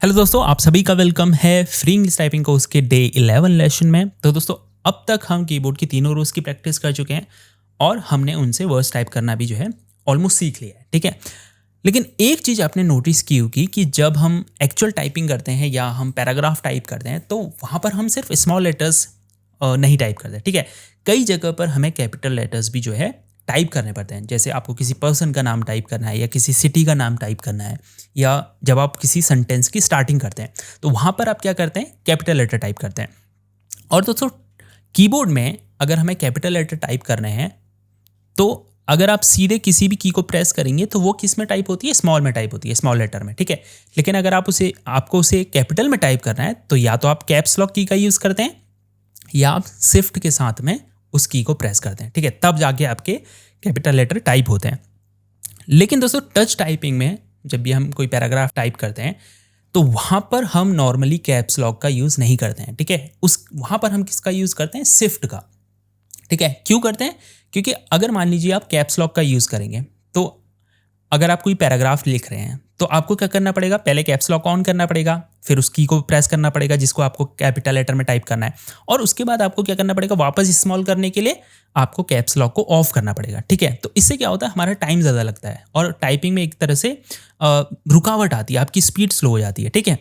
Hello दोस्तों, आप सभी का वेलकम है फ्री इंग्लिश टाइपिंग कोर्स के डे 11 लेसन में। तो दोस्तों, अब तक हम कीबोर्ड की तीनों रूल्स की प्रैक्टिस कर चुके हैं और हमने उनसे वर्ड्स टाइप करना भी जो है ऑलमोस्ट सीख लिया है, ठीक है। लेकिन एक चीज़ आपने नोटिस की होगी कि जब हम एक्चुअल टाइपिंग करते हैं या हम पैराग्राफ टाइप करते हैं तो वहाँ पर हम सिर्फ स्मॉल लेटर्स नहीं टाइप करते, ठीक है। कई जगह पर हमें कैपिटल लेटर्स भी जो है टाइप करने पड़ते हैं। जैसे आपको किसी पर्सन का नाम टाइप करना है या किसी सिटी का नाम टाइप करना है, या जब आप किसी सेंटेंस की स्टार्टिंग करते हैं तो वहाँ पर आप क्या करते हैं, कैपिटल लेटर टाइप करते हैं। और दोस्तों, कीबोर्ड में अगर हमें कैपिटल लेटर टाइप करने हैं तो अगर आप सीधे किसी भी की को प्रेस करेंगे तो वो किस में टाइप होती है, स्मॉल में टाइप होती है, स्मॉल लेटर में, ठीक है। लेकिन अगर आपको उसे कैपिटल में टाइप करना है तो या तो आप कैप्स लॉक की का यूज़ करते हैं या आप शिफ्ट के साथ में उस की को प्रेस करते हैं, ठीक है। तब जाके आपके कैपिटल लेटर टाइप होते हैं। लेकिन दोस्तों, टच टाइपिंग में जब भी हम कोई पैराग्राफ टाइप करते हैं तो वहाँ पर हम नॉर्मली कैप्स लॉक का यूज़ नहीं करते हैं, ठीक है। वहाँ पर हम किसका यूज़ करते हैं, शिफ्ट का, ठीक है। क्यों करते हैं? क्योंकि अगर मान लीजिए आप कैप्स लॉक का यूज़ करेंगे तो अगर आप कोई पैराग्राफ लिख रहे हैं तो आपको क्या करना पड़ेगा, पहले कैप्स लॉक ऑन करना पड़ेगा, फिर उस की को प्रेस करना पड़ेगा जिसको आपको कैपिटल लेटर में टाइप करना है, और उसके बाद आपको क्या करना पड़ेगा, वापस स्मॉल करने के लिए आपको कैप्स लॉक को ऑफ करना पड़ेगा, ठीक है। तो इससे क्या होता है, हमारा टाइम ज़्यादा लगता है और टाइपिंग में एक तरह से रुकावट आती है, आपकी स्पीड स्लो हो जाती है, ठीक है।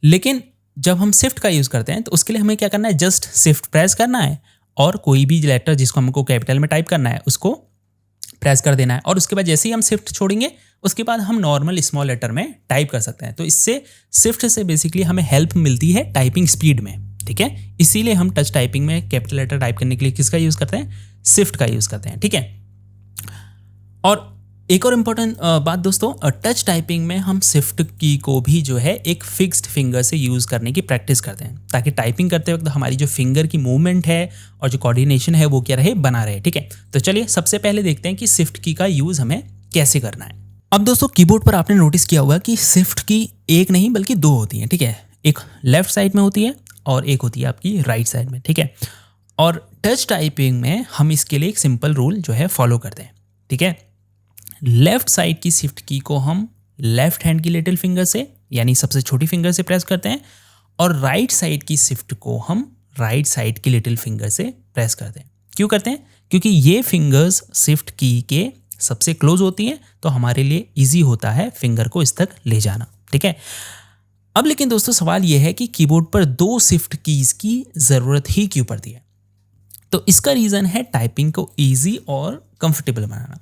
लेकिन जब हम शिफ्ट का यूज़ करते हैं तो उसके लिए हमें क्या करना है, जस्ट शिफ्ट प्रेस करना है और कोई भी लेटर जिसको हमको कैपिटल में टाइप करना है उसको प्रेस कर देना है, और उसके बाद जैसे ही हम शिफ्ट छोड़ेंगे उसके बाद हम नॉर्मल स्मॉल लेटर में टाइप कर सकते हैं। तो इससे शिफ्ट से बेसिकली हमें हेल्प मिलती है टाइपिंग स्पीड में, ठीक है। इसीलिए हम टच टाइपिंग में कैपिटल लेटर टाइप करने के लिए किसका यूज़ करते हैं, शिफ्ट का यूज़ करते हैं, ठीक है। और एक और इम्पॉर्टेंट बात दोस्तों, टच टाइपिंग में हम शिफ्ट की को भी जो है एक फिक्स्ड फिंगर से यूज़ करने की प्रैक्टिस करते हैं, ताकि टाइपिंग करते वक्त हमारी जो फिंगर की मूवमेंट है और जो कोऑर्डिनेशन है वो क्या रहे, बना रहे, ठीक है। तो चलिए सबसे पहले देखते हैं कि शिफ्ट की का यूज़ हमें कैसे करना है। अब दोस्तों, कीबोर्ड पर आपने नोटिस किया होगा कि शिफ्ट की एक नहीं बल्कि दो होती हैं, ठीक है। एक लेफ्ट साइड में होती है और एक होती है आपकी राइट साइड में, ठीक है। और टच टाइपिंग में हम इसके लिए एक सिंपल रूल जो है फॉलो करते हैं, ठीक है। लेफ्ट साइड की शिफ्ट की को हम लेफ्ट हैंड की लिटिल फिंगर से यानी सबसे छोटी फिंगर से प्रेस करते हैं, और राइट साइड की शिफ्ट को हम राइट साइड की लिटिल फिंगर से प्रेस करते हैं। क्यों करते हैं? क्योंकि ये फिंगर्स शिफ्ट की के सबसे क्लोज होती हैं, तो हमारे लिए इजी होता है फिंगर को इस तक ले जाना, ठीक है। अब लेकिन दोस्तों, सवाल यह है कि कीबोर्ड पर दो शिफ्ट कीज की ज़रूरत ही क्यों पड़ती है? तो इसका रीज़न है टाइपिंग को ईजी और कंफर्टेबल बनाना।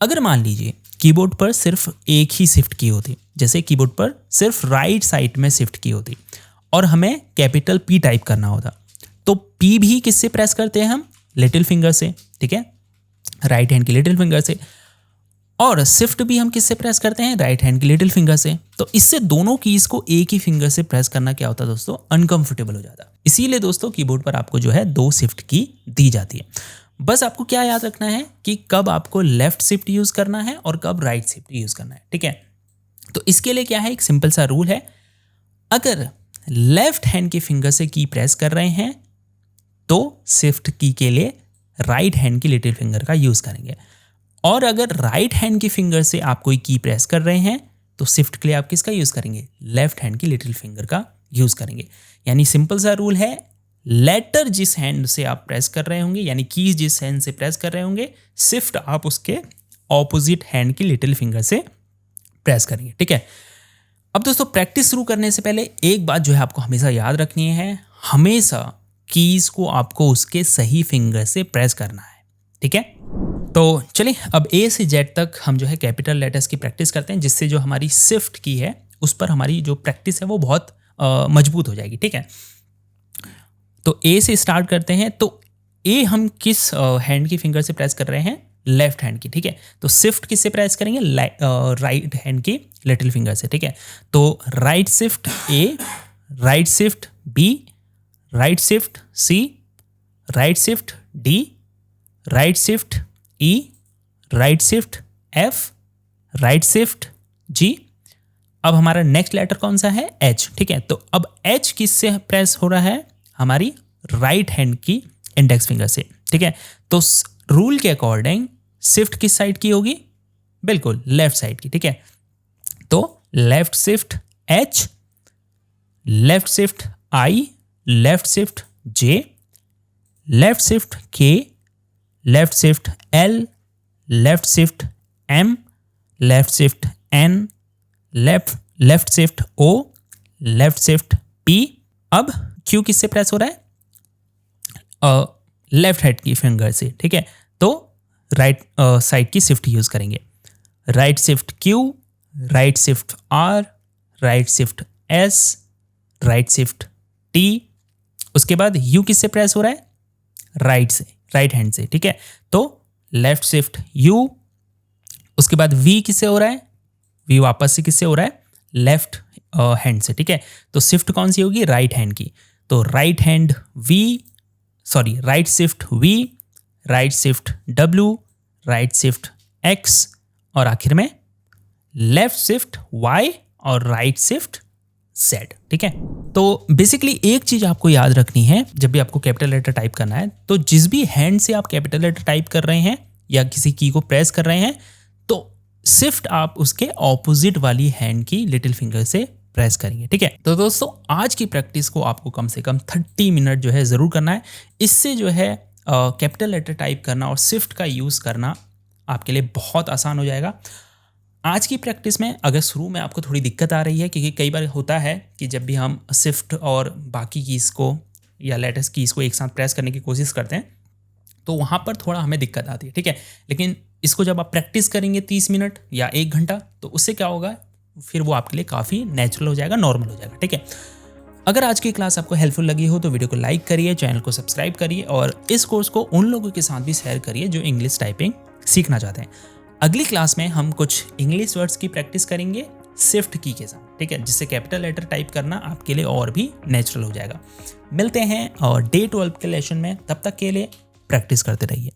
अगर मान लीजिए कीबोर्ड पर सिर्फ एक ही शिफ्ट की होती, जैसे कीबोर्ड पर सिर्फ राइट साइड में शिफ्ट की होती और हमें कैपिटल पी टाइप करना होता, तो पी भी किससे प्रेस करते हैं हम, लिटिल फिंगर से, ठीक है, राइट हैंड की लिटिल फिंगर से। और शिफ्ट भी हम किससे प्रेस करते हैं, राइट हैंड की लिटिल फिंगर से। तो इससे दोनों कीज को एक ही फिंगर से प्रेस करना क्या होता है दोस्तों, अनकंफर्टेबल हो जाता। इसीलिए दोस्तों कीबोर्ड पर आपको जो है दो शिफ्ट की दी जाती है। बस आपको क्या याद रखना है कि कब आपको लेफ्ट शिफ्ट यूज करना है और कब राइट शिफ्ट यूज करना है, ठीक है। तो इसके लिए क्या है, एक सिंपल सा रूल है, अगर लेफ्ट हैंड की फिंगर से की प्रेस कर रहे हैं तो शिफ्ट की के लिए राइट हैंड की लिटिल फिंगर का यूज करेंगे, और अगर राइट हैंड की फिंगर से आप कोई की प्रेस कर रहे हैं तो शिफ्ट के लिए आप किसका यूज करेंगे, लेफ्ट हैंड की लिटिल फिंगर का यूज करेंगे। यानी सिंपल सा रूल है, लेटर जिस हैंड से आप प्रेस कर रहे होंगे यानी कीज जिस हैंड से प्रेस कर रहे होंगे, शिफ्ट आप उसके ऑपोजिट हैंड की लिटिल फिंगर से प्रेस करेंगे, ठीक है। अब दोस्तों, प्रैक्टिस शुरू करने से पहले एक बात जो है आपको हमेशा याद रखनी है, हमेशा कीज को आपको उसके सही फिंगर से प्रेस करना है, ठीक है। तो चलिए अब ए से जेड तक हम जो है कैपिटल लेटर्स की प्रैक्टिस करते हैं, जिससे जो हमारी शिफ्ट की है उस पर हमारी जो प्रैक्टिस है वो बहुत मजबूत हो जाएगी, ठीक है। तो ए से स्टार्ट करते हैं। तो ए हम किस हैंड की फिंगर से प्रेस कर रहे हैं, लेफ्ट हैंड की, ठीक है। तो शिफ्ट किससे प्रेस करेंगे, राइट हैंड की लिटिल फिंगर से, ठीक है। तो right shift A, right shift B, right shift C, right shift D, right shift E, right shift F, right shift G. अब हमारा नेक्स्ट लेटर कौन सा है, एच, ठीक है। तो अब एच किससे प्रेस हो रहा है, हमारी राइट हैंड की इंडेक्स फिंगर से, ठीक है। तो रूल के अकॉर्डिंग शिफ्ट किस साइड की होगी, बिल्कुल लेफ्ट साइड की, ठीक है। तो left shift H, left shift I, left shift J, left shift K, left shift L, left shift M, left shift N, left shift O, left shift P। अब Q किससे press हो रहा है? Left hand की finger से, ठीक है। तो राइट साइड की शिफ्ट यूज करेंगे। Right shift Q, right shift R, right shift S, right shift T। उसके बाद U किससे प्रेस हो रहा है? राइट से, राइट हैंड से, ठीक है। तो लेफ्ट शिफ्ट U। उसके बाद V किससे हो रहा है? V वापस से किससे हो रहा है? लेफ्ट हैंड से, ठीक है। तो शिफ्ट कौन सी होगी? राइट हैंड की। तो right hand V, sorry right shift V, right shift W, right shift X और आखिर में लेफ्ट शिफ्ट Y और राइट शिफ्ट Z, ठीक है। तो बेसिकली एक चीज आपको याद रखनी है जब भी आपको कैपिटल लेटर टाइप करना है, तो जिस भी हैंड से आप कैपिटल लेटर टाइप कर रहे हैं या किसी की को प्रेस कर रहे हैं, तो शिफ्ट आप उसके ऑपोजिट वाली हैंड की लिटिल फिंगर से प्रेस करेंगे, ठीक है। तो दोस्तों आज की प्रैक्टिस को आपको कम से कम 30 मिनट जो है ज़रूर करना है। इससे जो है कैपिटल लेटर टाइप करना और शिफ्ट का यूज़ करना आपके लिए बहुत आसान हो जाएगा। आज की प्रैक्टिस में अगर शुरू में आपको थोड़ी दिक्कत आ रही है, क्योंकि कई बार होता है कि जब भी हम शिफ्ट और बाकी कीज़ को या लेटर्स कीज़ को एक साथ प्रेस करने की कोशिश करते हैं, तो वहाँ पर थोड़ा हमें दिक्कत आती है, ठीक है। लेकिन इसको जब आप प्रैक्टिस करेंगे 30 मिनट या 1 घंटा, तो उससे क्या होगा, फिर वो आपके लिए काफ़ी नेचुरल हो जाएगा, नॉर्मल हो जाएगा, ठीक है। अगर आज की क्लास आपको हेल्पफुल लगी हो तो वीडियो को लाइक करिए, चैनल को सब्सक्राइब करिए और इस कोर्स को उन लोगों के साथ भी शेयर करिए जो इंग्लिश टाइपिंग सीखना चाहते हैं। अगली क्लास में हम कुछ इंग्लिश वर्ड्स की प्रैक्टिस करेंगे शिफ्ट की के साथ, ठीक है, जिससे कैपिटल लेटर टाइप करना आपके लिए और भी नेचुरल हो जाएगा। मिलते हैं और डे 12 के लेसन में, तब तक के लिए प्रैक्टिस करते रहिए।